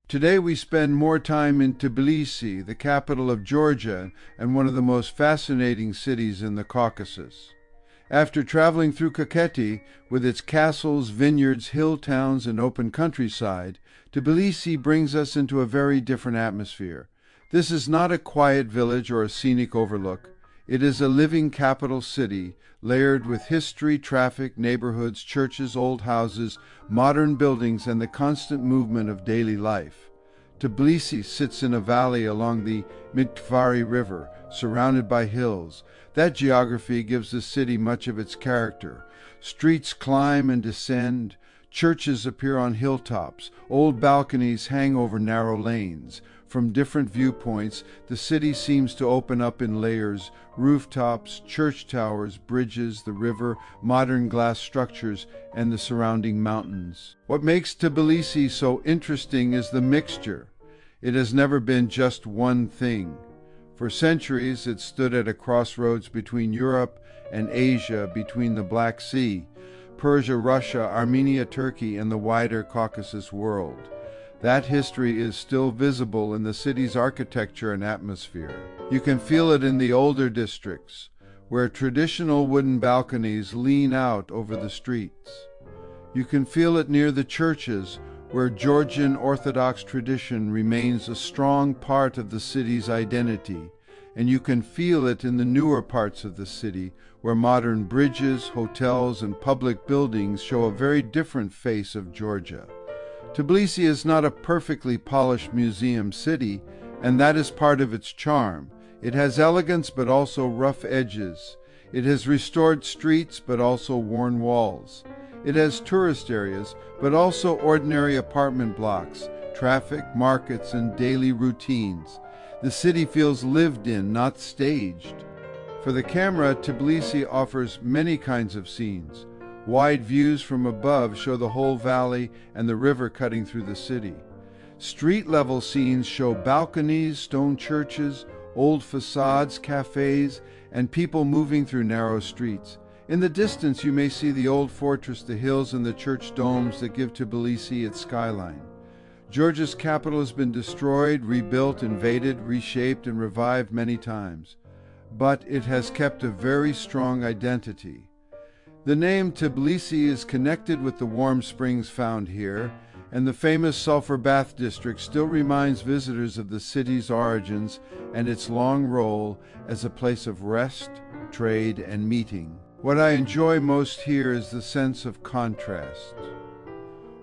Today we spend more time in Tbilisi, the capital of Georgia and one of the most fascinating cities in the Caucasus. After traveling through Kakheti, with its castles, vineyards, hill towns, and open countryside, Tbilisi brings us into a very different atmosphere. This is not a quiet village or a scenic overlook. It is a living capital city, layered with history, traffic, neighborhoods, churches, old houses, modern buildings, and the constant movement of daily life. Tbilisi sits in a valley along the Mtkvari River, surrounded by hills. That geography gives the city much of its character. Streets climb and descend, churches appear on hilltops, old balconies hang over narrow lanes. From different viewpoints, the city seems to open up in layers: rooftops, church towers, bridges, the river, modern glass structures, and the surrounding mountains. What makes Tbilisi so interesting is the mixture. It has never been just one thing. For centuries, it stood at a crossroads between Europe and Asia, between the Black Sea, Persia, Russia, Armenia, Turkey, and the wider Caucasus world. That history is still visible in the city's architecture and atmosphere. You can feel it in the older districts, where traditional wooden balconies lean out over the streets. You can feel it near the churches, where Georgian Orthodox tradition remains a strong part of the city's identity. And you can feel it in the newer parts of the city, where modern bridges, hotels, and public buildings show a very different face of Georgia. Tbilisi is not a perfectly polished museum city, and that is part of its charm. It has elegance but also rough edges. It has restored streets but also worn walls. It has tourist areas but also ordinary apartment blocks, traffic, markets, and daily routines. The city feels lived in, not staged. For the camera, Tbilisi offers many kinds of scenes. Wide views from above show the whole valley and the river cutting through the city. Street-level scenes show balconies, stone churches, old facades, cafes, and people moving through narrow streets. In the distance, you may see the old fortress, the hills, and the church domes that give Tbilisi its skyline. Georgia's capital has been destroyed, rebuilt, invaded, reshaped, and revived many times. But it has kept a very strong identity. The name Tbilisi is connected with the warm springs found here, and the famous sulfur bath district still reminds visitors of the city's origins and its long role as a place of rest, trade, and meeting. What I enjoy most here is the sense of contrast.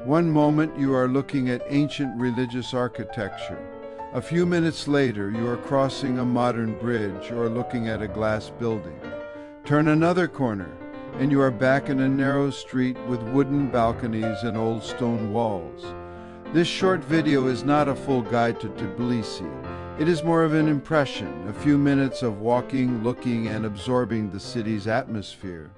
One moment you are looking at ancient religious architecture. A few minutes later you are crossing a modern bridge or looking at a glass building. Turn another corner, and you are back in a narrow street with wooden balconies and old stone walls. This short video is not a full guide to Tbilisi. It is more of an impression, a few minutes of walking, looking, and absorbing the city's atmosphere.